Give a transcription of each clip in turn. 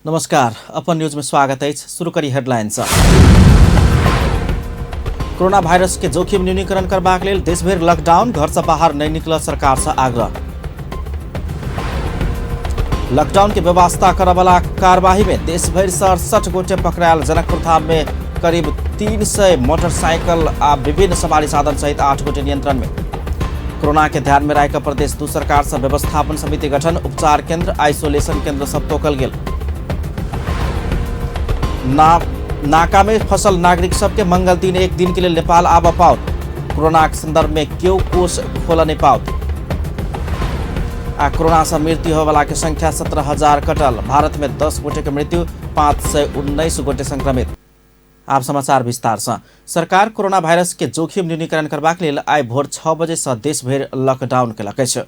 नमस्कार, अपन न्यूज में स्वागत है। शुरू करी हेडलाइंस। कोरोना वायरस के जोखिम न्यूनीकरण करबाक लेल देशभर लॉकडाउन, घर से बाहर नहीं निकल सरकार से आग्रह। लॉकडाउन के व्यवस्था करने वाला कार्यवाही में देशभर 67 गोटे पकड़ायल। जनकपुर धाम में करीब 300 मोटरसाइकिल आ विभिन्न सवारी साधन सहित 8 गोटे नियंत्रण में। कोरोना के ध्यान में राखकर प्रदेश 2 सरकार से व्यवस्थापन समिति गठन, उपचार केंद्र, आइसोलेशन केंद्र सब तोकल गेल। नाका में फसल नागरिक सबके मंगल दिन एक दिन के लिए नेपाल आब पाओ। कोरोना के संदर्भ में क्यों कोष खोल नहीं पाओ। कोरोना से मृत्यु होने वाला की संख्या 17,000 कटल। भारत में 10 गोटे के मृत्यु, 519 गोटे संक्रमित। आप समाचार विस्तार से। सरकार कोरोना वायरस के जोखिम न्यूनीकरण करबाक लेल आइ भोर 6 बजे से देशभर लॉकडाउन केलक अछि।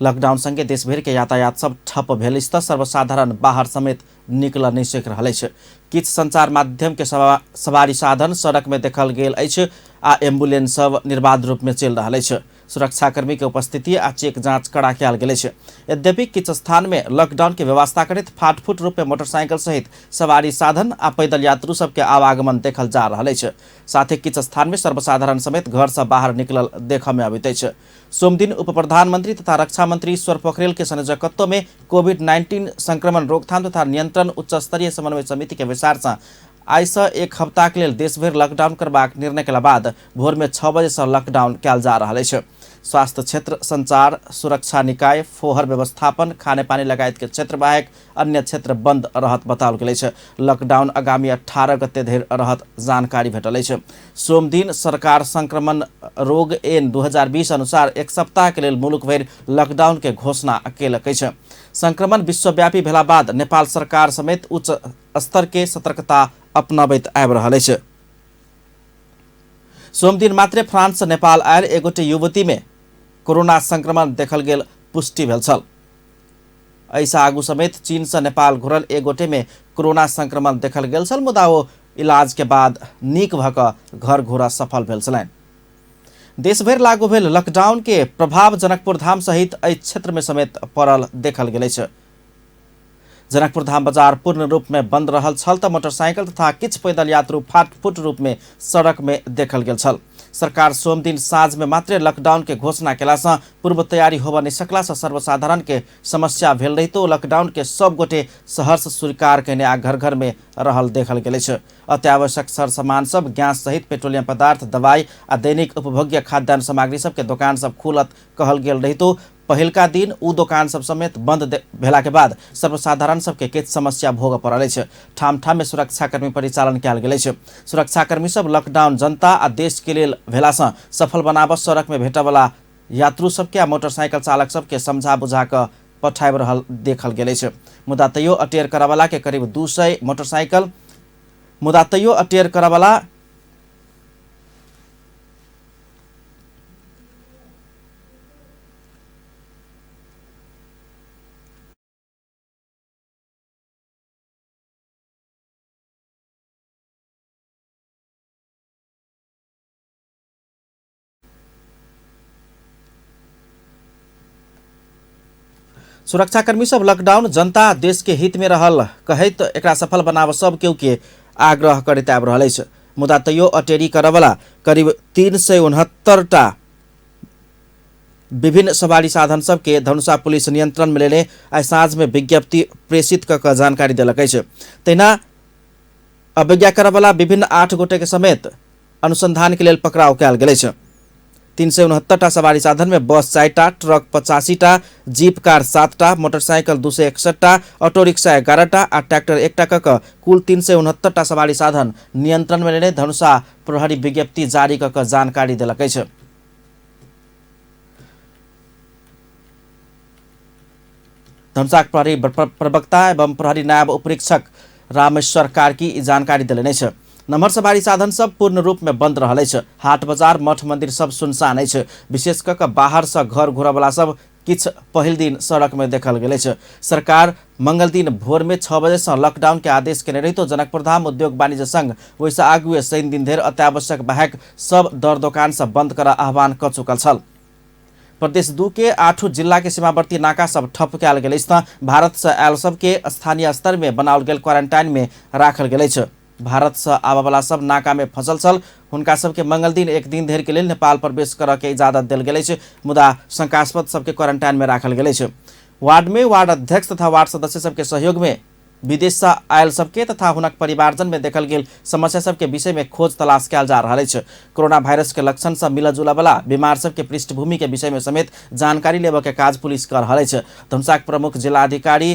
लॉकडाउन संगे देशभर के यातायात सब ठप भेल त सर्वसाधारण बाहर समेत निकल नहीं सक रहा है। किछ संचार माध्यम के सवारी साधन सड़क में देखल गेल अछि आ एम्बुलेंस सब निर्बाध रूप में चल रहा है। सुरक्षाकर्मी के उपस्थिति आ चेक जांच कड़ा कयल गेल अछि। यद्यपि किछ स्थान में लॉकडाउन के व्यवस्था करैत फाटफूट रूप में मोटरसाइकिल सहित सवारी साधन आ पैदल यात्रु सबके आवागमन देखल जा रहा है। साथ ही किछ स्थान में सर्वसाधारण समेत घर से बाहर निकलल देख में आबैत अछि। सोम दिन उप प्रधानमंत्री तथा रक्षा मंत्री ईश्वर पोखरेल के संयोजकत्व में कोविड-19 संक्रमण रोकथाम तथा नियंत्रण उच्च स्तरीय समन्वय समिति के विचार से आई से एक हफ्ता के लिए देशभर लॉकडाउन करबाक निर्णय के बाद भोर में 6 बजे से लॉकडाउन कयल जा रहा है। स्वास्थ्य क्षेत्र, संचार, सुरक्षा निकाय, फोहर व्यवस्थापन, खाने पानी लगायत के क्षेत्र बाहेक अन्य क्षेत्र बंद रहत बताओल गेल अछि। लॉकडाउन आगामी 18 गते धरि रहत जानकारी भेटल अछि। सोम दिन सरकार संक्रमण रोग एन 2020 अनुसार एक सप्ताह के लेल मुलुक भरि लॉकडाउन के घोषणा केलक अछि। संक्रमण विश्वव्यापी भेला बाद नेपाल सरकार समेत उच्च स्तर के सतर्कता अपनाबैत आबि रहल अछि। सोम दिन मात्र फ्रांस से नेपाल आयल एगोटे युवती में कोरोना संक्रमण देखल गेल पुष्टि भेल छल। ऐसा आगू समेत चीन से नेपाल घुरल एगोटे में कोरोना संक्रमण देखल गेल छल, मुदा वो इलाज के बाद नीक भ क घर घुरा सफल भेल छलनि। देशभर लागू भेल लॉकडाउन के प्रभाव जनकपुर धाम सहित एहि क्षेत्र में समेत पड़ल देखल गेल अछि। जनकपुर धाम बाजार पूर्ण रूप में बंद रहल छल त मोटरसाइकिल तथा किछ पैदल यात्रु फाटफूट रूप में सड़क में देखल गेल छल। सरकार सोम दिन साँझ में मात्र लॉकडाउन के घोषणा केला से पूर्व तैयारी होबा नहीं सकला से सर्वसाधारण के समस्या भेल रही तो लॉकडाउन के सब गोटे सहर्ष स्वीकार कने आ घर घर में रहल देखल गेल अछि। अत्यावश्यक सर सामान सब, गैस सहित पेट्रोलियम पदार्थ, दवाई आ दैनिक उपभोग्य खाद्यान्न सामग्री सब के दुकान सब खुलत कहल गेल रही तो पहिलका दिन उ दुकान सब समेत बंद भेला के बाद सर्वसाधारण सबके किछ समस्या भोग पड़ल अछि। ठाम ठाम में सुरक्षाकर्मी परिचालन कयल गेल अछि। सुरक्षाकर्मी सब लॉकडाउन जनता आ देश के लेल भेला से सफल बनाबऽ सड़क में भेटै वाला यात्रु सबके आ मोटरसाइकिल चालक सबके समझा बुझा क पठाबि रहल देखल गेल अछि। मुदा तैयो अटेर करवाला के करीब 200 मोटरसाइकिल सुरक्षाकर्मी सब लॉकडाउन जनता देश के हित में रहल कहैत एकरा सफल बनाब सब केहू के आग्रह करैत आबि रहल अछि। मुदा तैयो अटेरी करवला करीब 369टा विभिन्न सवारी साधन सब के धनुषा पुलिस नियंत्रण में लेने आइ साँझ में विज्ञप्ति प्रेषित क जानकारी देलक अछि। तहिना अवज्ञा करवला विभिन्न 8 गोटे के समेत अनुसंधान के लेल पकड़ाव कयल गेल अछि। 369टा सवारी साधन में बस 4टा, ट्रक 85टा, जीप कार 7टा, मोटरसाइकिल 261टा, ऑटो रिक्शा 11टा आ ट्रैक्टर 1टा क कुल 369टा सवारी साधन नियंत्रण में लेने धनुषा प्रहरी विज्ञप्ति जारी क जानकारी देलक अछि। धनुषा प्रहरी प्रवक्ता एवं प्रहरी नायब उपरीक्षक रामेश्वर कार्की जानकारी देलनि अछि। नम्हर सवारी साधन सब पूर्ण रूप में बंद रहल अछि। हाट बाजार, मठ मंदिर सब सुनसान अछि। विशेष क बाहर से घर घुरय वाला सब किछ पहिल दिन सड़क में देखल गेल अछि। सरकार मंगल दिन भोर में 6 बजे से लॉकडाउन के आदेश केने रही तो जनकपुर धाम उद्योग वाणिज्य संघ वैसे आगुए शनि दिन धरि अत्यावश्यक बाहेक सब दर दुकान सब बंद कर आह्वान क चुकल छल। प्रदेश 2 के 8 जिला के सीमावर्ती नाका सब ठप कयल गेल अछि। भारत से आयल सब के स्थानीय स्तर में बनाओल गेल क्वारंटाइन में राखल गेल अछि। भारत से आबय वाला सब नाका में फंसल छल, हुनका सबके मंगल दिन एक दिन धरि के लेल नेपाल प्रवेश करऽ के इजाजत देल गेल अछि, मुदा शंकास्पद सबके क्वारंटाइन में राखल गेल अछि। वार्ड में वार्ड अध्यक्ष तथा वार्ड सदस्य सबके सहयोग में विदेश से आयल सबके तथा हुनक परिवारजन में देखल गेल समस्या सबके विषय में खोज तलाश कयल जा रहल अछि। कोरोना वायरस के लक्षण से मिलऽ जुलऽ वाला बीमार सबके पृष्ठभूमि के विषय में समेत जानकारी लेबऽ के काज पुलिस कर रहल अछि। धनुषाक प्रमुख जिलाधिकारी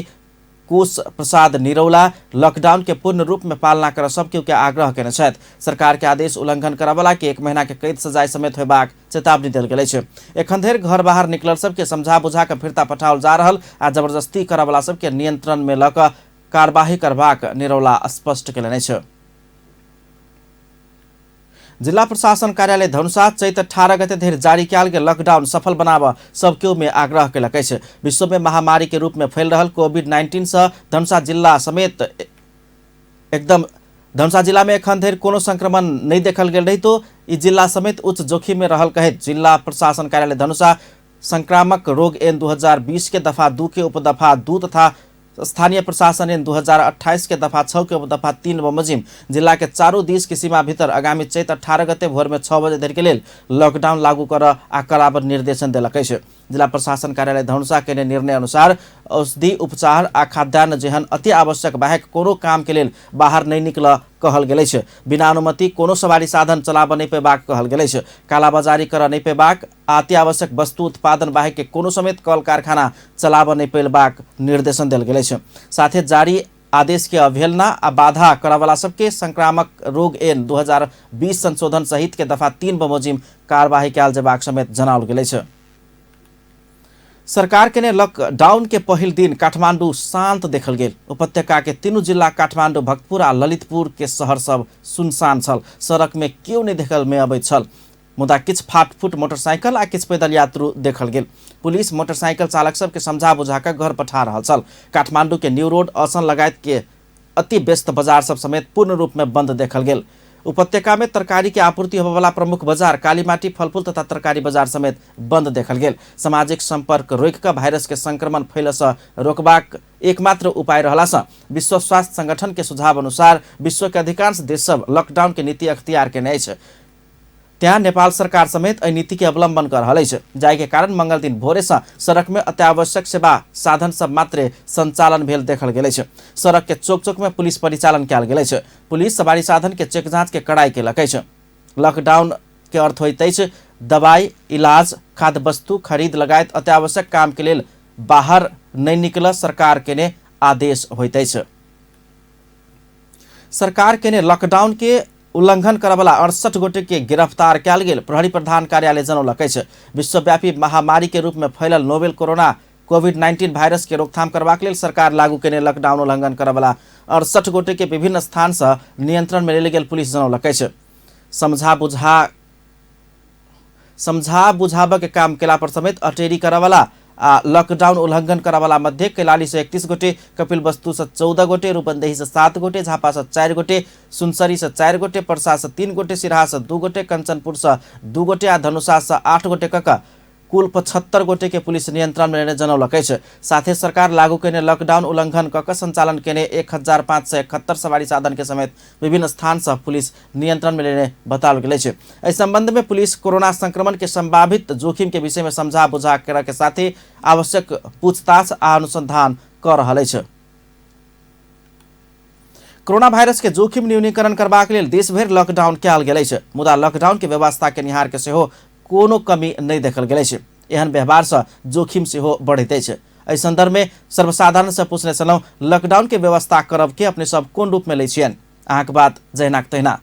कुश प्रसाद निरौला लॉकडाउन के पूर्ण रूप में पालना कर सबके आग्रह केने छथि। सरकार के आदेश उल्लंघन करऽ वाला के 1 महीना के कैद सजाय समेत होयबाक चेतावनी देल गेल अछि। एखन धरि घर बाहर निकलल सबके समझा बुझा के फिरता पठाओल जा रहल आ जबरदस्ती करऽ वाला सबके नियंत्रण में लऽ कऽ कार्यवाही करबाक निरौला स्पष्ट केलनि अछि। जिला प्रशासन कार्यालय धनुषा चैत 18 गते धरि जारी कयल गेल लॉकडाउन सफल बनाबऽ सबके में आग्रह केलक अछि। विश्व में महामारी के रूप में फैल रहल कोविड-19 से धनुषा जिला समेत धनुषा जिला में एखन धरि कोनो संक्रमण नहीं देखल गेल रही तो ई जिला समेत उच्च जोखिम में रहल कहैत जिला प्रशासन कार्यालय धनुषा संक्रामक रोग एन 2020 के दफा 2 के उपदफा 2 तथा स्थानीय प्रशासन एन 2028 के दफा 6 के उपदफा 3 बमोजिम जिला के चारों दिस की सीमा भीतर आगामी चैत 18 गते भोर में 6 बजे धरि के लेल लॉकडाउन लागू करऽ आ कराबऽ निर्देशन देलक अछि। जिला प्रशासन कार्यालय धनुषा के निर्णय अनुसार औषधि उपचार आ खाद्यान्न जेहन अति आवश्यक बाहेक कोनो काम के लेल बाहर नहीं निकलऽ कहल गेल अछि। बिना अनुमति कोनो सवारी साधन चलाबऽ नहीं पेबाक कहल गेल अछि। कालाबाजारी करऽ नहीं पेबाक, अति आवश्यक वस्तु उत्पादन बाहेक के कोनो समेत कल कारखाना चलाबऽ नहीं पेबाक निर्देशन देल गेल अछि। साथे जारी आदेश के अवहेलना आ बाधा करऽ वाला सबके संक्रामक रोग एन 2020 संशोधन सहित के दफा 3 बमोजिम कार्यवाही कयल जेबाक समेत जनाओल गेल अछि। सरकार के लॉकडाउन के पहिल दिन काठमांडू शांत देखल गेल। उपत्यका के तीनों जिला काठमांडू, भक्तपुर आ ललितपुर के शहर सब सुनसान छल। सड़क में केओ नहीं देखल में अबैत छल, मुदा किछु फाटफूट मोटरसाइकिल आ किछु पैदल यात्रु देखल गेल। पुलिस मोटरसाइकिल चालक सबके समझा बुझा के घर पठा रहल छल। काठमांडू के न्यू रोड, असन लगायत के अति व्यस्त बाजार सब समेत पूर्ण रूप में बंद देखल गेल। उपत्यका में तरकारी के आपूर्ति होबय वाला प्रमुख बाजार कालीमाटी, फलफूल तथा तरकारी बाजार समेत बंद देखल गेल। सामाजिक संपर्क रोकि कऽ वायरस के संक्रमण फैलऽ से रोकबाक एकमात्र उपाय रहला से विश्व स्वास्थ्य संगठन के सुझाव अनुसार विश्व के अधिकांश देश सब लॉकडाउन के नीति अख्तियार केने अछि। त्यहाँ नेपाल सरकार समेत एहि नीति के अवलंबन कर रहल अछि, जाहि के कारण मंगल दिन भोरे से सड़क में अत्यावश्यक सेवा साधन सब मात्र संचालन भेल देखल गेल अछि। सड़क के चौक चौक में पुलिस परिचालन कयल गेल अछि। पुलिस सवारी साधन के चेक जांच के कड़ाई केलक अछि। लॉकडाउन के अर्थ होइत अछि दवाई, इलाज, खाद्य वस्तु खरीद लगायत अत्यावश्यक काम के लेल बाहर नहीं निकलऽ सरकार के आदेश होइत अछि। सरकार के लॉकडाउन के उल्लंघन करऽ वाला 68 गोटे के गिरफ्तार कयल गेल प्रहरी प्रधान कार्यालय जनौलक अछि। विश्वव्यापी महामारी के रूप में फैलल नोवेल कोरोना कोविड-19 वायरस के रोकथाम करबाक लेल सरकार लागू केने लॉकडाउन उल्लंघन करऽ वाला 68 गोटे के विभिन्न स्थान से नियंत्रण में लेल गेल पुलिस जनौलक अछि। समझा बुझाबऽ के काम केला पर समेत अटेरी करऽ वाला आ लॉकडाउन उल्लंघन करऽ वाला मध्य कैलाली से 31 गोटे, कपिलवस्तु से 14 गोटे, रूपन्देही से 7 गोटे, झापा से 4 गोटे, सुनसरी से 4 गोटे, पर्सा से 3 गोटे, सिराहा से 2 गोटे, कंचनपुर से 2 गोटे आ धनुषा से 8 गोटे कऽ कुल 75 गोटे के पुलिस नियंत्रण में लेने जनौलक अछि। साथे सरकार लागू केने लॉकडाउन उल्लंघन कऽ संचालन केने 1571 सवारी साधन के समेत विभिन्न स्थान से पुलिस नियंत्रण में लेने बताओल गेल अछि। इस संबंध में पुलिस कोरोना संक्रमण के संभावित जोखिम के विषय में समझा बुझा करऽ के साथ ही आवश्यक पूछताछ आ अनुसंधान कर रहल अछि। कोरोना वायरस के जोखिम न्यूनीकरण करबाक लेल देश भरि लॉकडाउन कयल गेल अछि, मुदा लॉकडाउन के व्यवस्था केनिहार के सेहो कोनो कमी नहीं देखल गेल अछि। एहन व्यवहार से जोखिम सेहो बढ़ैत अछि। एहि संदर्भ में सर्वसाधारण से पूछने छलहुँ लॉकडाउन के व्यवस्था करब के अपने सब कोन रूप में लै छियनि? अहाँके बात जहिनाक तहिना।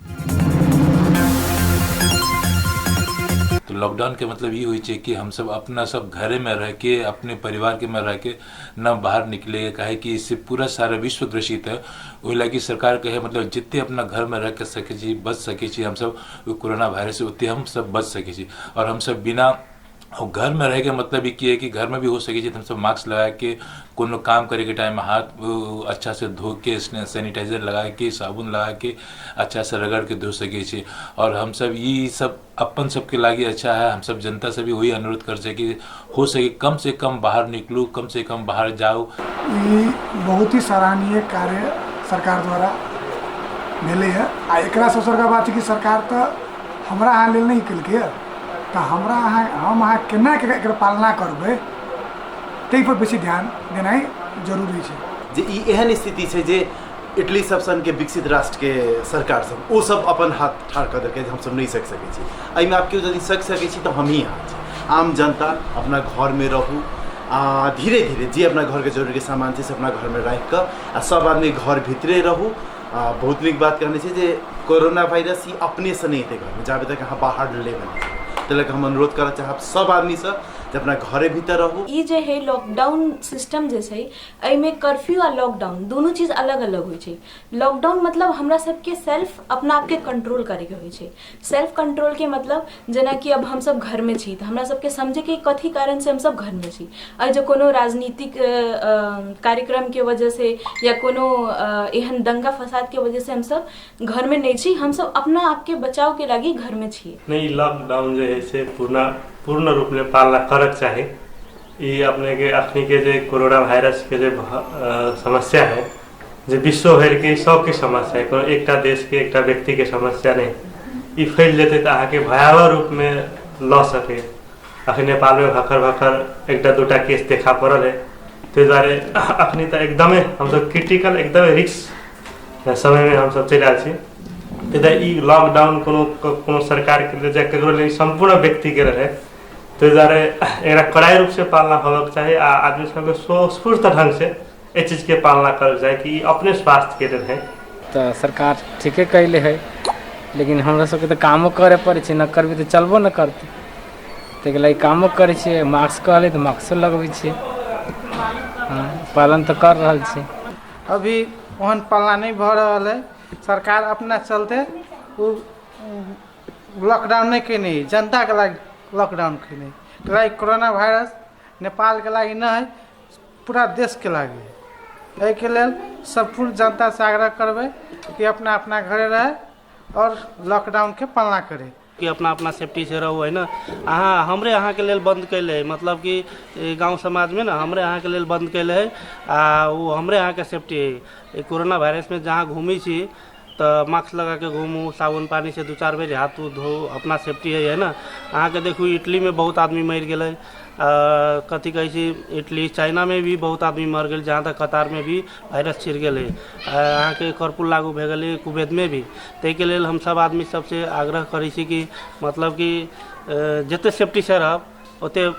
तो लॉकडाउन के मतलब ये हुई कि हम सब अपना सब घरे में रह के अपने परिवार के में रह के न बाहर निकले, कहे कि इससे पूरा सारा विश्व ग्रसित है। वही लगी सरकार कहे मतलब जितने अपना घर में रह के सके बच सके हम सब कोरोना वायरस से उतने हम सब बच सके और हम सब बिना और घर में रह के मतलब ये की है कि घर में भी हो सके हम सब मास्क लगा के कोनो काम करे के टाइम हाथ अच्छा से धो के सैनिटाइजर लगा के साबुन लगा के अच्छा से रगड़ के धो सके छी। और हम सब ये सब अपन सबके लागे अच्छा है। हम सब जनता से भी वही अनुरोध कर सके हो सके कम से कम बाहर निकलू, कम से कम बाहर जाओ। ये बहुत ही सराहनीय कार्य सरकार द्वारा मिले है। आ एकरा सबसे बड़का बात है कि सरकार तो हमरा यहाँ लेल नहीं कल तो हमरा हम अहाँ केना एकर पालना करबै ताहि पर बेसी ध्यान देनाइ जरूरी छै। जे ई एहन स्थिति छै जे इटली सब सन के विकसित राष्ट्र के सरकार सब ओ सब अपन हाथ ठाड़ कर देलकै हम सब नहीं सक सकै छी। एहिमे आप केओ यदि सक सकै छी तो हम ही यहाँ छी। आम जनता अपना घर में रहू, धीरे धीरे जे अपना घर के जरूरी के सामान छै से अपना घर में राख कर सब आदमी घर भीतरे रहू। बहुत नीक बात कहने छै जे कोरोना वायरस ही अपने से नहीं थे घर में जाबे तक अहाँ बाहर लेबै तक हम अनुरोध करना चाहब सब आदमी से अपना घरे भीतर रहू। ई जे है लॉकडाउन सिस्टम जे छै एहिमे कर्फ्यू आ लॉकडाउन दोनों चीज अलग अलग होइ छै। लॉकडाउन मतलब हमरा सबके सेल्फ अपना आपके कंट्रोल करे के होइ छै। सेल्फ कंट्रोल के मतलब जेना कि अब हम सब घर में छी तो हमरा सबके समझे के कथी कारण से हम सब घर में छी। और जो कोनो राजनीतिक कार्यक्रम के वजह से या कोनो एहन दंगा फसाद के वजह से हम सब घर में नहीं छी, हम सब अपना आपके बचाव के लागी घर में छी। नहीं लॉकडाउन जो है से पूर्ण रूप में पालना करक चाही। ये अपने के अखनी के जो कोरोना वायरस के जो समस्या है जो विश्व भर के सबके समस्या है, कोनो एकटा देश के एकटा व्यक्ति के समस्या नहीं। ये फैल जेते तो अहाँ के भयावह रूप में ल सके। अखनी नेपाल में भखर एकटा दूटा केस देखा पड़ल है। तो द्वारे अखनी तो एकदम हम सब क्रिटिकल एकदम रिस्क समय में हम सब चल आए। ई लॉकडाउन कोनो सरकार के लिए ककरो लिए संपूर्ण व्यक्ति के रहे तो द्वारे एकरा कड़ाई रूप से पालना होना चाहिए। आदमी सबके स्वस्फूर्त ढंग से ए चीज के पालना कर जाए कि अपने स्वास्थ्य के लिए है। तो सरकार ठीके कैले है, लेकिन हमरा सबके तो कामो करे पड़े छै, न करबी तो चलबो न करते। ताहि के लिए कामो करे छियै, मास्क कहले तो मास्को लगबै छियै। पालन तो कर रहल छी। अभी ओहन पालना नहीं भ रहल है। सरकार अपना चलते वो लॉकडाउन नहीं केने, जनता के लागी लॉकडाउन केने। लागी कोरोना वायरस नेपाल के लागी न है, पूरा देश के लागी है। एहि के लेल संपूर्ण जनता से आग्रह करबै कि अपना अपना घरे रहे और लॉकडाउन के पालना करे कि अपना अपना सेफ्टी से रहो है ना। अहाँ हमरे अहाँ के लेल बंद कैले है, मतलब कि गांव समाज में ना हमरे अहाँ के लेल बंद कैले है। वो हमरे अहाँ के सेफ्टी है। कोरोना वायरस में जहाँ घूमी छी तो मास्क लगा के घूमू, साबुन पानी से 2-4 बेर हाथ धो, अपना सेफ्टी है ना। अहाँ के देखू इटली में बहुत आदमी मर गए, कथी कहै छी इटली चाइना में भी बहुत आदमी मर गए, जहाँ तक कतार में भी वायरस छिड़ गए। अहाँ के कर्फ्यू लागू भे गए कुवैत में भी। ताहि के लेल हम सब आदमी सबसे आग्रह करै छी कि मतलब कि जते सेफ्टी से रहब ओते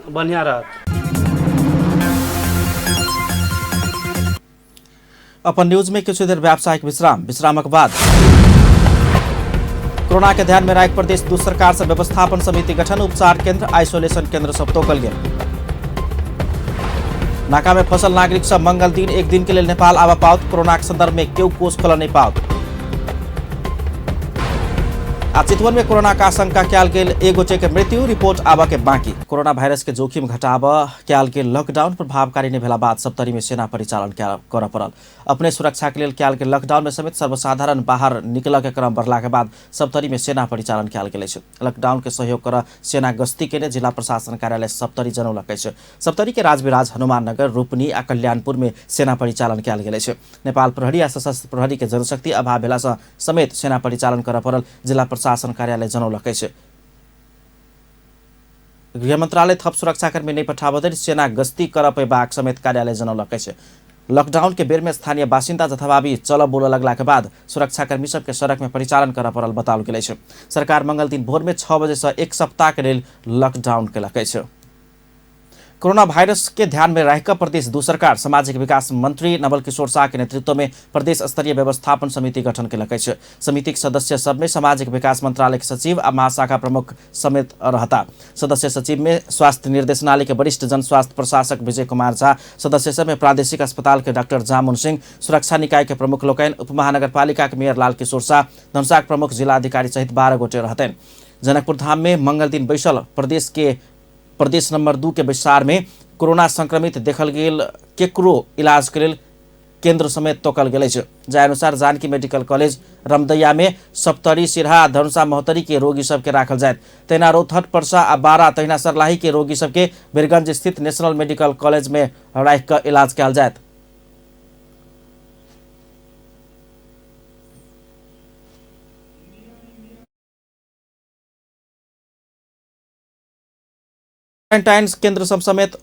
बढ़िया रहत। अपन न्यूज में किछु देर व्यावसायिक विश्रामक बाद कोरोना के ध्यान में राख प्रदेश दू सरकार से व्यवस्थापन समिति गठन, उपचार केंद्र, आइसोलेशन केंद्र सब तोकल गेल। नाका में फसल नागरिक सब मंगल दिन एक दिन के लिए नेपाल आवा पाओत, कोरोना के संदर्भ में केहू कोष खोल नहीं पाओत। आ चितवन में कोरोना का आशंका कयल गेल, एक गोटे के मृत्यु, रिपोर्ट आबा के बाकी। कोरोना वायरस के जोखिम घटाबा कयल गेल लॉकडाउन प्रभावकारी नहीं भेला बाद सप्तरी में सेना परिचालन करऽ पड़ल। अपने सुरक्षा के लिए कयल गेल लॉकडाउन में समेत सर्वसाधारण बाहर निकल के क्रम बढ़ला के बाद सप्तरी में सेना परिचालन कयल गेल छै। लॉकडाउन के सहयोग कर सेना गश्ती के जिला प्रशासन कार्यालय सप्तरी जनौलक छै। सप्तरी के राजविराज, हनुमान नगर, रूपनी आ कल्याणपुर में सेना परिचालन कयल गेल छै। नेपाल प्रहरी आ सशस्त्र प्रहरी के जनशक्ति अभाव भेला से समेत सेना परिचालन करऽ पड़ल जिला प्रशासन कार्यालय जनौलक छै। गृह मंत्रालय थप सुरक्षाकर्मी नहीं पठाबदै सेना गश्ती कर पेबाक समेत कार्यालय जनौलक छै। लॉकडाउन के बेर में स्थानीय बासिंदा जथाभावी चल बोल लगला के बाद सुरक्षाकर्मी सबके सड़क में परिचालन करऽ पड़ल बताओल गेल छै। सरकार मंगल दिन भोर में 6 बजे से 1 सप्ताह के लेल लॉकडाउन केलक छै। कोरोना वायरस के ध्यान में रहकर प्रदेश दू सरकार सामाजिक विकास मंत्री नवल किशोर शाह के नेतृत्व में प्रदेश स्तरीय व्यवस्थापन समिति गठन केलक छै। समिति के सदस्य सब में सामाजिक विकास मंत्रालय के सचिव आ महाशाखा प्रमुख समेत रहता। सदस्य सचिव में स्वास्थ्य निर्देशनालय के वरिष्ठ जन स्वास्थ्य प्रशासक विजय कुमार झा, सदस्य सब में प्रादेशिक अस्पताल के डॉक्टर जामुन सिंह, सुरक्षा निकाय के प्रमुख लोकैन, उपमहानगरपालिका के मेयर लाल किशोर शाह, धनुषाक प्रमुख जिलाधिकारी सहित 12 गोटे रहते। जनकपुर धाम में मंगल दिन बैसल प्रदेश के प्रदेश नंबर 2 के बैसार में कोरोना संक्रमित देखल गेल केकरो इलाज के लेल केंद्र समेत तोकल गेल अछि। जाय अनुसार जानकी मेडिकल कॉलेज रमदैया में 70 सिरहा धनुषा महोत्तरी के रोगी सबके राखल जायत। तहिना रौतहट पर्सा आ बारा तहिना सर्लाही के रोगी सबके वीरगंज स्थित नेशनल मेडिकल कॉलेज में राखि कऽ इलाज कयल जायत। क्वारेंटाइन केंद्र सब समेत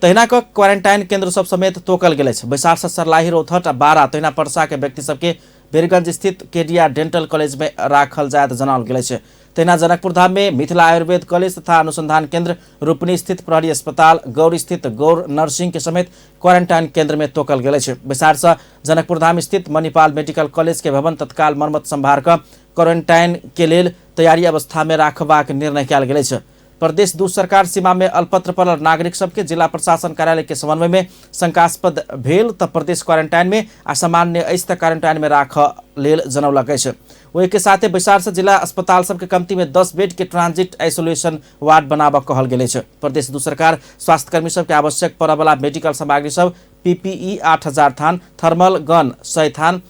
तहिना क क्वारेंटाइन केंद्र सब समेत तोकल गेल अछि। बैसार से सर्लाही रौतहट आ बारा तहिना पर्सा के व्यक्ति सबके वीरगंज स्थित केडिया डेंटल कॉलेज में राखल जायत जनाओल गेल अछि। तहिना जनकपुर धाम में मिथिला आयुर्वेद कॉलेज तथा अनुसंधान केंद्र, रूपनी स्थित प्रहरी अस्पताल, गौर स्थित गौर नर्सिंग के समेत क्वारेंटाइन केंद्र में तोकल गेल अछि। बैसार से जनकपुर धाम स्थित मणिपाल मेडिकल कॉलेज के भवन तत्काल मरम्मत संभार कऽ क्वारेंटाइन के लेल तैयारी अवस्था में राखबाक निर्णय कयल गेल अछि। प्रदेश 2 सरकार सीमा में अल्पत्र पड़ल नागरिक सबके जिला प्रशासन कार्यालय के समन्वय में शंकास्पद भेल तऽ प्रदेश क्वारेंटाइन में आ सामान्य अछि तऽ क्वारेंटाइन में राख लेल जनौलक अछि। ओहि के साथे बैसार से जिला अस्पताल सबके कमती में 10 बेड के ट्रांजिट आइसोलेशन वार्ड बनाबऽ कहल गेल अछि। प्रदेश 2 सरकार स्वास्थ्यकर्मी सबके आवश्यक पड़ऽ वाला मेडिकल सामग्री सब PPE 8000 थान, थर्मल गन 100 थान,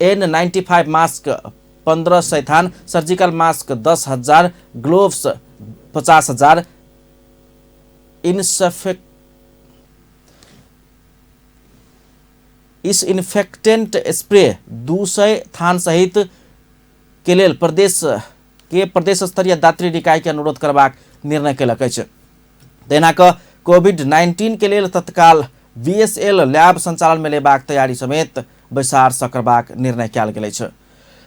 N95 मास्क 1500 थान, सर्जिकल मास्क 10,000, ग्लोव्स 50,000, इन्फेक्टेंट स्प्रे 200 थान सहित के लेल प्रदेश स्तरीय दात्री निकाय के अनुरोध करबाक निर्णय कयलक अछि। तहिना कऽ कोविड-19 के लेल तत्काल VSL लैब संचालन में लेबाक तैयारी समेत बैसार सँ करबाक निर्णय कयल गेल अछि।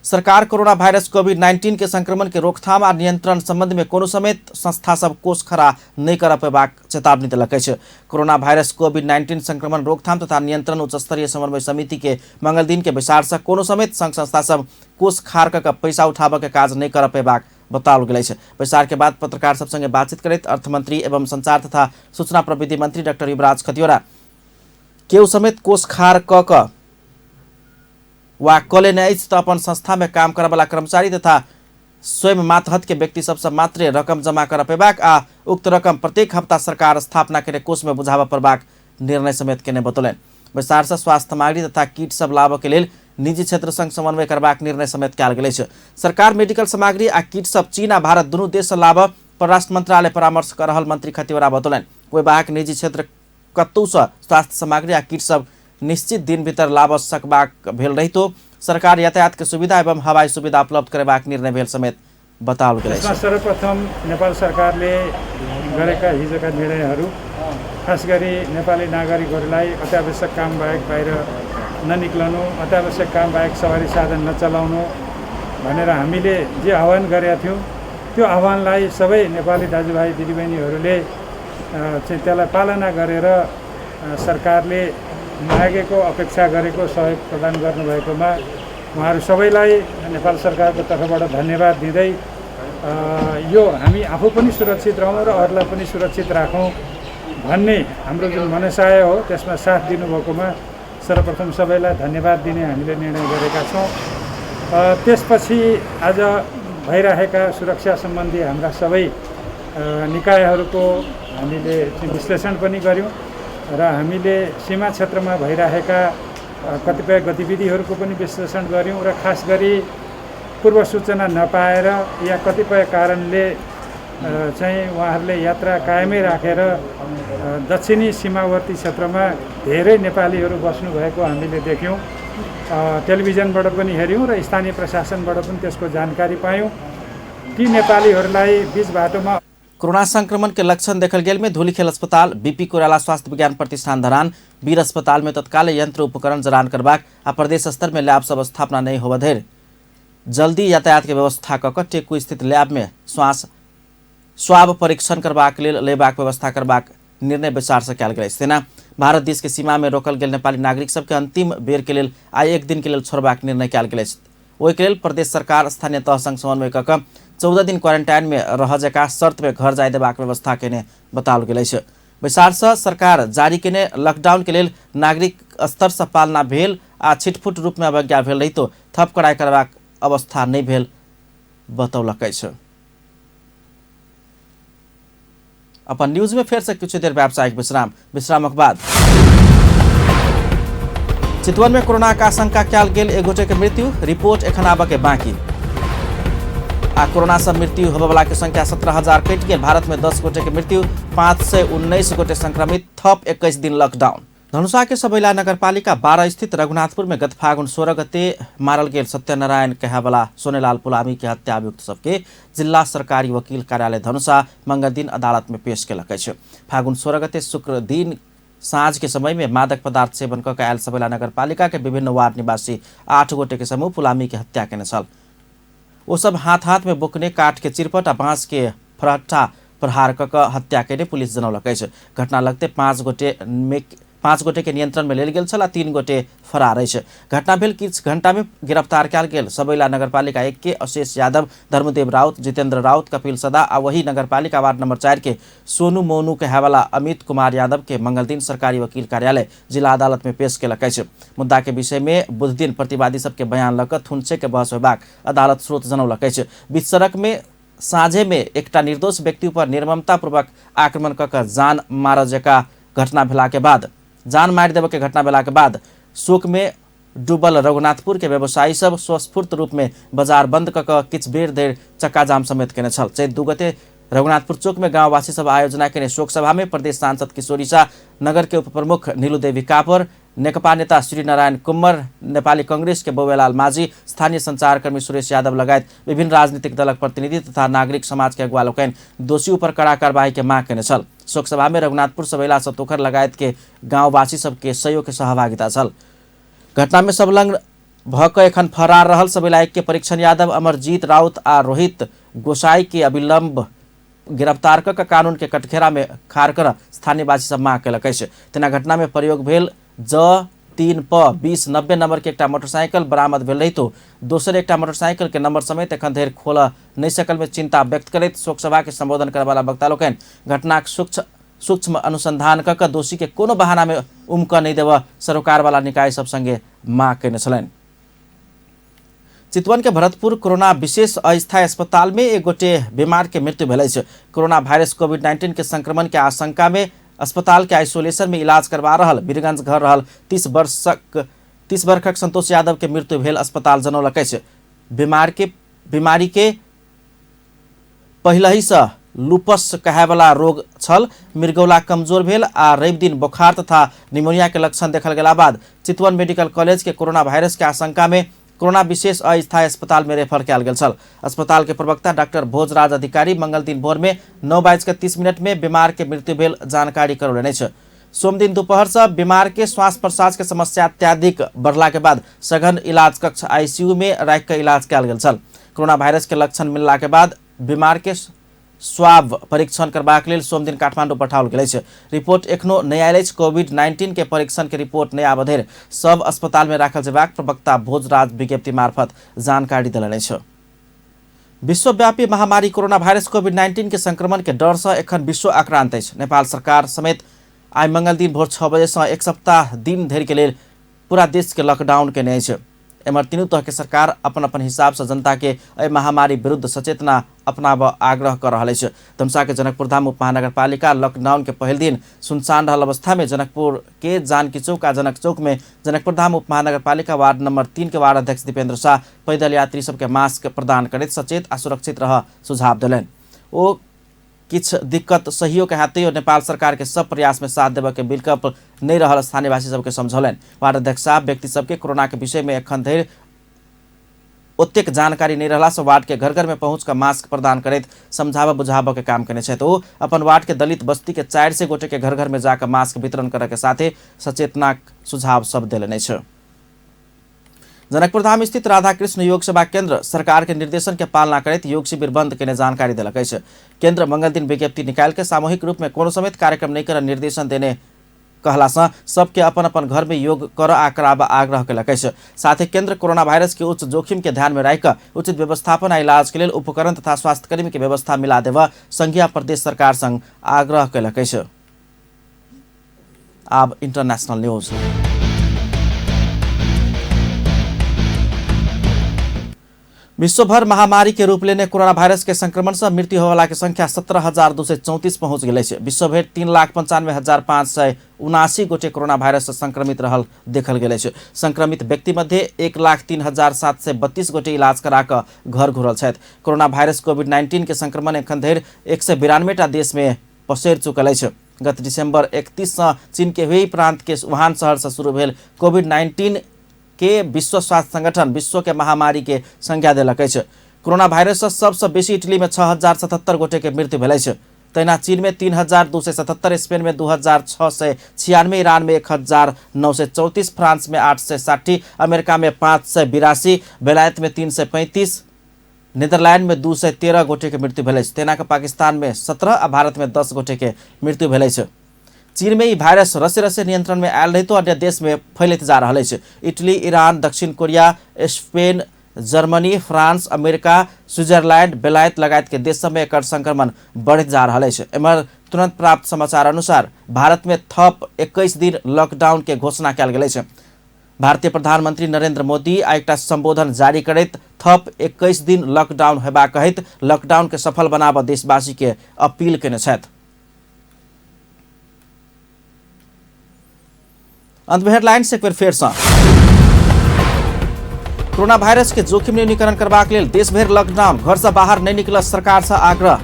सरकार कोरोना वायरस कोविड-19 के संक्रमण के रोकथाम आ नियंत्रण संबंध में कोनो समेत संस्था सब कोष खड़ा नहीं कर पेबाक चेतावनी देलक अछि। कोरोना वायरस कोविड-19 संक्रमण रोकथाम तथा नियंत्रण उच्च स्तरीय समन्वय समिति के मंगल दिन के बैसार से कोनो समेत संघ संस्था सब कोष खार कऽ पैसा उठाबऽ के काज नहीं कर पेबाक बताओल गेल अछि। बैसार के बाद पत्रकार सब संगे बातचीत करैत अर्थमंत्री एवं संचार तथा सूचना प्रविधि मंत्री डॉक्टर युवराज खतिवड़ा केओ समेत कोष खार कऽ वा कले नहीं अछि तऽ अपन संस्था में काम करय वाला कर्मचारी तथा स्वयं मातहत के व्यक्ति सबसे मात्रे रकम जमा कर पेबाक आ उक्त रकम प्रत्येक हफ्ता सरकार स्थापना के कोष में बुझाबऽ पड़बाक निर्णय समेत केने बतौलनि। बैसार से स्वास्थ्य सामग्री तथा किट सब लाबऽ के लेल निजी क्षेत्र संग समन्वय करबाक निर्णय समेत कयल गेल अछि। सरकार मेडिकल सामग्री आ किट सब चीन आ भारत दुनू देश से लाबऽ परराष्ट्र मंत्रालय परामर्श कर रहल मंत्री खतिवड़ा बतौलनि। कोई बाहक निजी क्षेत्र कतहु से स्वास्थ्य सामग्री आ किट सब निश्चित दिन भीतर लाबऽ सकबाक भेल रहितो सरकार यातायात के सुविधा एवं हवाई सुविधा उपलब्ध करबाक निर्णय भेल समेत बताओल गेल अछि। सर्वप्रथम नेपाल सरकारले गरेका हिजोका निर्णयहरू खास गरी नेपाली नागरिकहरूलाई अत्यावश्यक काम बाहेक बाहिर ननिक्लनु, अत्यावश्यक काम बाहेक सवारी साधन नचलाउनु भनेर हामीले जे आह्वान गरेका थियौँ त्यो आह्वानलाई सबै नेपाली दाजुभाइ दिदीबहिनीहरूले चाहिँ त्यसलाई पालना गरेर सरकारले मागेको अपेक्षा गरेको सहयोग प्रदान गर्नुभएकोमा उहाँहरू सबैलाई नेपाल सरकारको तर्फबाट धन्यवाद दिँदै यो हामी आफू पनि सुरक्षित रहौँ र अरूलाई पनि सुरक्षित राखौँ भन्ने हाम्रो जुन मनसाय हो त्यसमा साथ दिनुभएकोमा सर्वप्रथम सबैलाई धन्यवाद दिने हामीले निर्णय गरेका छौँ। त्यसपछि आज भइरहेका सुरक्षा सम्बन्धी हाम्रा सबै निकायहरूको हामीले विश्लेषण पनि गऱ्यौँ र हामीले सीमा क्षेत्रमा भइरहेका कतिपय गतिविधिहरूको पनि विश्लेषण गऱ्यौँ र खास गरी पूर्व सूचना नपाएर या कतिपय कारणले चाहिँ उहाँहरूले यात्रा कायमै राखेर दक्षिणी सीमावर्ती क्षेत्रमा धेरै नेपालीहरू बस्नुभएको हामीले देख्यौँ। टेलिभिजनबाट पनि हेऱ्यौँ र स्थानीय प्रशासनबाट पनि त्यसको जानकारी पायौँ। ती नेपालीहरूलाई बीच बाटोमा कोरोना संक्रमण के लक्षण देखल गेल में धूलीखेल अस्पताल, BP कोइराला स्वास्थ्य विज्ञान प्रतिष्ठान धरान, वीर अस्पताल में तत्काल यंत्र उपकरण जरान करबाक आ प्रदेश स्तर में लैब सब स्थापना नहीं होबऽ धरि जल्दी यातायात के व्यवस्था कऽ टेकू स्थित लैब में स्वाब परीक्षण करबाक लेल लेबाक व्यवस्था करबाक निर्णय बैसार से कयल गेल। सेना भारत देश के सीमा में रोकल गेल नेपाली नागरिक सबके अंतिम बेर के लेल आइ 1 दिन के लेल छोड़बाक निर्णय कयल गेल। ओहि के लेल प्रदेश सरकार स्थानीय तह संग समन्वय कऽ 14 दिन क्वारेंटाइन में रह जका शर्त में घर जाय देबाक व्यवस्था केने बताओल गेल अछि। बैसार से सरकार जारी केने लॉकडाउन के लेल नागरिक स्तर से पालना भेल आ छिटफुट रूप में अवज्ञा भेल रहितो थप कड़ाई करबाक अवस्था नहीं भेल बतौलक अछि। अपन न्यूज में फिर से कुछ देर व्यावसायिक विश्रामक बाद चितवन में कोरोना का आशंका कयल गेल एक गोटे के मृत्यु, रिपोर्ट एखन आबऽ के बाकी। आ कोरोना से मृत्यु होबय वाला के संख्या 17,000 कटि गेल। भारत में 10 गोटे के मृत्यु, 519 गोटे संक्रमित, थप 21 दिन लॉकडाउन। धनुषा के सबैला नगरपालिका 12 स्थित रघुनाथपुर में गत फागुन 16 गते मारल गेल सत्यनारायण कहेवाला सोनेलाल पुलामी के हत्या अभियुक्त सबके जिला सरकारी वकील कार्यालय धनुषा मंगल दिन अदालत में पेश केलक अछि। फागुन 16 गते शुक्र दिन साँझ के समय में मादक पदार्थ सेवन कऽ आयल सबैला नगरपालिका के विभिन्न वार्ड निवासी 8 गोटे के समूह पुलामी के हत्या केने छल। वो सब हाथ में बोकने, काठ के चिरपट आ बाँस के फरट्टा प्रहार कऽ हत्या केने पुलिस जनौलक अछि। घटना लगते 5 गोटे के नियंत्रण में लेल गेल छल आ 3 गोटे फरार अछि। घटना भेल किछु घंटा में गिरफ्तार कयल गेल सबैला नगरपालिका 1 के अशेष यादव, धर्मदेव राउत, जितेंद्र राउत, कपिल सदा आ वही नगरपालिका वार्ड नंबर 4 के सोनू मोनू कहेवाला अमित कुमार यादव के मंगल दिन सरकारी वकील कार्यालय जिला अदालत में पेश केलक अछि। मुद्दा के विषय में बुध दिन प्रतिवादी सबके बयान लऽ कऽ थुनछे के बहस होयबाक अदालत स्रोत जनौलक अछि। बीच सड़क में साँझे में एकटा निर्दोष व्यक्ति पर निर्ममतापूर्वक आक्रमण कऽ जान मारऽ जका घटना भेला के बाद जान मारि देबऽ के घटना भेला के बाद शोक में डूबल रघुनाथपुर के व्यवसायी सब स्वस्फूर्त रूप में बाजार बंद कऽ किछु बेर देर चक्का जाम समेत केने छल। चैत 2 गते रघुनाथपुर चौक में गाँववासी सब आयोजना केने शोक सभा में प्रदेश सांसद किशोरी शाह, नगर के उप प्रमुख नीलू देवी कापर, नेकपा नेता श्री नारायण कुम्मर, नेपाली कांग्रेस के बौवेलाल माझी, स्थानीय संचारकर्मी सुरेश यादव लगायत विभिन्न राजनीतिक दलक प्रतिनिधि तथा नागरिक समाज के अगुवा लोकनि दोषी पर कड़ा कार्रवाई के मांग केने छल। शोक सभा में रघुनाथपुर सबैला सतोखर लगायत के गाँववासी सबके सहयोग के सहभागिता छल। घटना में संलग्न भऽ कऽ एखन फरार रहल सबैला 1 के परीक्षण यादव, अमरजीत राउत आ रोहित गोसाई के अविलंब गिरफ्तार कऽ कानून के कटघरा में खाड़ कर स्थानीयवासी सब मांग केलक अछि। तेना घटना में प्रयोग भेल J3 प 2090 नंबर के एकटा मोटरसाइकिल बरामद भेल रहितो दोसर एकटा मोटरसाइकिल के नंबर समेत एखन धरि खोलऽ नहि सकल में चिंता व्यक्त करैत शोक सभा के संबोधन करय वाला वक्ता लोकनि घटनाक सूक्ष्म अनुसंधान कऽ दोषी के कोनो बहाना में उमकऽ नहि देबऽ सरोकार वाला निकाय सब संगे मांग केने छलनि। चितवन के भरतपुर कोरोना विशेष अस्थायी अस्पताल में एक गोटे बीमार के मृत्यु भेल अछि। कोरोना वायरस कोविड-19 के संक्रमण के आशंका में अस्पताल के आइसोलेशन में इलाज करवा रहल बीरगंज घर रहल 30 वर्षक संतोष यादव के मृत्यु भेल अस्पताल जनौलक अछि। बीमारी के पहिलही से लूपस कहेवाला रोग छल। मृगौला कमजोर भेल आ रवि दिन बोखार तथा निमोनिया के लक्षण देखल गेला बाद चितवन मेडिकल कॉलेज के कोरोना वायरस के आशंका में कोरोना विशेष अस्थायी अस्पताल में रेफर कयल गेल छल। अस्पताल के प्रवक्ता डॉक्टर भोजराज अधिकारी मंगल दिन भोर में 9:30 में बीमार के मृत्यु भेल जानकारी करौलनि अछि। सोम दिन दोपहर से बीमार के श्वास प्रश्वास के समस्या अत्यधिक बढ़ला के बाद सघन इलाज कक्ष ICU में राखि कऽ इलाज कयल गेल छल। कोरोना वायरस के लक्षण मिलला के बाद बीमार के स्वाब परीक्षण करबाक लेल सोम दिन काठमांडू पठाओल गेल अछि। रिपोर्ट एखनो नहि आयल अछि। कोविड-19 के परीक्षण के रिपोर्ट नहि आबऽ धरि सब अस्पताल में राखल जेबाक प्रवक्ता भोजराज विज्ञप्ति मार्फत जानकारी देलनि अछि। विश्वव्यापी महामारी कोरोना वायरस कोविड-19 के संक्रमण के डर से एखन विश्व आक्रांत अछि। नेपाल सरकार समेत आइ मंगल दिन भोर 6 बजे से 1 सप्ताह दिन धरि के लेल पूरा देश के लॉकडाउन केने अछि। एमहर तीनू तरह के सरकार अपन हिसाब से जनता के एहि महामारी विरुद्ध सचेतना अपनाबऽ आग्रह कर रहल अछि। धनुषा के जनकपुर धाम उप महानगरपालिका लॉकडाउन के पहिल दिन सुनसान रहल अवस्था में जनकपुर के जानकी चौक आ जनक चौक में जनकपुर धाम उप महानगरपालिका वार्ड नंबर 3 के वार्ड अध्यक्ष दीपेंद्र शाह पैदल यात्री सबके मास्क प्रदान करैत सचेत आ सुरक्षित रह सुझाव देलनि। ओ किछु दिक्कत सहियो के हाथे नेपाल सरकार के सब प्रयास में साथ देबऽ के विकल्प नहीं रहल स्थानीयवासी सबके समझौलनि। वार्ड अध्यक्ष साहब व्यक्ति सबके कोरोना के विषय में एखन धरि ओतेक जानकारी नहीं रहला से वार्ड के घर घर में पहुंच कर मास्क प्रदान करैत समझाबऽ बुझाबऽ के काम केने छथि। ओ अपन वार्ड के दलित बस्ती के 400 गोटे के घर घर में जाकर मास्क वितरण करऽ के साथे सचेतनाक सुझाव सब देलनि अछि। जनकपुर धाम स्थित राधा कृष्ण योग सेवा केंद्र सरकार के निर्देशन के पालना करैत योग शिविर बंद केने जानकारी देलक अछि। केंद्र मंगल दिन विज्ञप्ति निकाल के सामूहिक रूप में कोनो समेत कार्यक्रम नहीं कर निर्देशन देने कहला से सबके अपन घर में योग कर आ कराबा आग्रह केलक अछि। साथ ही केंद्र कोरोना वायरस के उच्च जोखिम के ध्यान में राखि उचित व्यवस्थापन आ इलाज के लेल उपकरण तथा स्वास्थ्यकर्मी के व्यवस्था मिला देबऽ संघीय प्रदेश सरकार संग आग्रह केलक अछि। आब इंटरनेशनल न्यूज। विश्वभर महामारी के रूप लेने कोरोना भाइरस के संक्रमण से मृत्यु होवाला के संख्या 17,234 पहुंच गई है। विश्वभर 3,95,579 गोटे कोरोना भाइरस से संक्रमित रहल देखल गए है। संक्रमित व्यक्ति मध्य 1,03,732 गोटे इलाज कराकर घर घुरल छथि। कोरोना भाइरस कोविड-19 के संक्रमण एखन धरि 192टा देश में पसरि चुकल है। गत डिसेम्बर 31 से चीन के हुई प्रांत के वुहान शहर से शुरू भेल कोविड-19 के विश्व स्वास्थ्य संगठन विश्व के महामारी के संज्ञा देलक है। कोरोना भाइरस से सबसे बेसी इटली में 6,077 गोटे के मृत्यु भेल है। तहिना चीन में 3,277, स्पेन में 2,696, ईरान में 1,934, फ्रांस में 860, अमेरिका में 582, बेलायत में 335, नीदरलैंड में 213 गोटे के मृत्यु भेल है। तेना पाकिस्तान में 17 और भारत में 10 गोटे के मृत्यु भेल है। चीन में ई भाइरस रसे रसे नियंत्रण में आयल रही तो अन्य देश में फैलत जा रहा है। इटली, ईरान, दक्षिण Korea, Spain, Germany, France, America, Switzerland, बेलायत लगायत के देश में एक संक्रमण बढ़त जा रहा है। एमर तुरंत प्राप्त समाचार अनुसार भारत में थप 21 दिन लॉकडाउन के घोषणा कल गई है। भारतीय प्रधानमंत्री नरेंद्र मोदी एक संबोधन जारी करैत थप 21 दिन लॉकडाउन हेबा कहैत लॉकडाउन के सफल बनाब देशवासी के अपील केने छथि। अंत में हेडलाइंस एक बेर फेर सँ। कोरोना भाइरस के जोखिम न्यूनीकरण करबाक लेल देश भर लॉकडाउन, घर से बाहर नहीं निकल सरकार से आग्रह।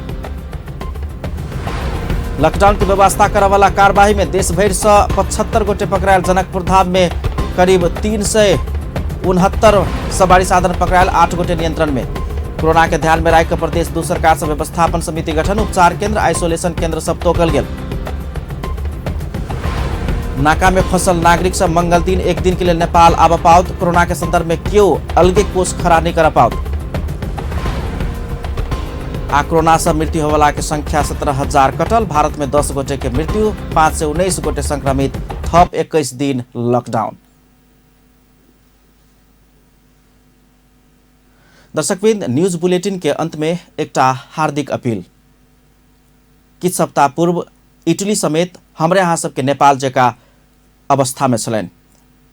लॉकडाउन की व्यवस्था करने वाला कार्यवाही में देश भर से 75 गोटे पकड़ायल। जनकपुर धाम में करीब 369 सवारी साधन पकड़ायल, 8 गोटे नियंत्रण में। कोरोना के ध्यान में राखकर प्रदेश 2 सरकार से व्यवस्थापन समिति गठन, उपचार केंद्र, आइसोलेशन केंद्र सब तोकल गेल। नाका में फंसल नागरिक सब मंगल दिन एक दिन के लिए नेपाल आब पाओत। कोरोना के संदर्भ में क्यों अलगे कोष खड़ा नहीं कर पाओत। आ कोरोना से मृत्यु होवाला के संख्या 17,000 कटल। भारत में 10 गोटे के मृत्यु, 5 से 19 गोटे संक्रमित, थप 21 दिन लॉकडाउन। दर्शकवृन्द, न्यूज बुलेटिन के अंत में एक हार्दिक अपील। किछ सप्ताह पूर्व इटली समेत हमरे यहाँ सबके नेपाल जका अवस्था में छलैन।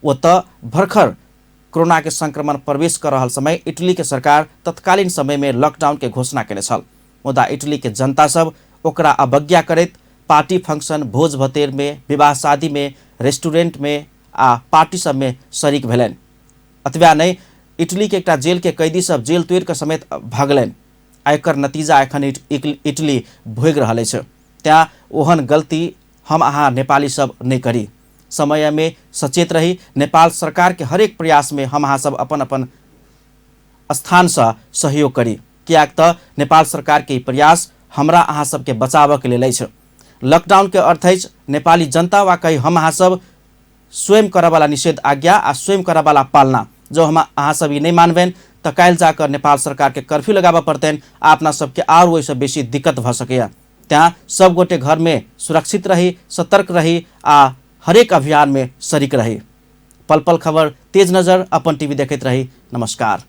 वो तो भर्खर कोरोना के संक्रमण प्रवेश कर रहा समय इटली के सरकार तत्कालीन समय में लॉकडाउन के घोषणा केने छल। मुदा इटली के जनता सब ओकरा अवज्ञा करैत पार्टी फंक्शन, भोज भतेर में, विवाह शादी में, रेस्टोरेंट में आ पार्टी सब में शरीक भेलन। अतबा नहीं, इटली के एकटा जेल के कैदी सब जेल तोड़ के समेत भगलन। एकर नतीजा एखन इटली भोग रहा है। त्या ओहन गलती हम अहाँ नेपाली सब नहीं करी। समय में सचेत रही। नेपाल सरकार के हरेक प्रयास में हम अहाँ सब अपन अपन स्थान से सहयोग करी। कियाक त नेपाल सरकार के प्रयास हमरा अहाँ सब के बचाव के लेल अछि। लॉकडाउन के अर्थ अछि नेपाली जनता वा कहीं हम अहाँ सब स्वयं करे वाला निषेध आज्ञा आ स्वयं करे वाला पालना। जो हम अहाँ सब ई नहीं मानबेन तो काल्हि जाकर नेपाल सरकार के कर्फ्यू लगाबऽ पड़तैन। अपना सबके और वैसे बेसी दिक्कत भ सकैया। त्या सब गोटे घर में सुरक्षित रही, सतर्क रही आ हरेक अभियान में शरीक रही। पल पल खबर, तेज नजर, अपन टीवी देखते रही। नमस्कार।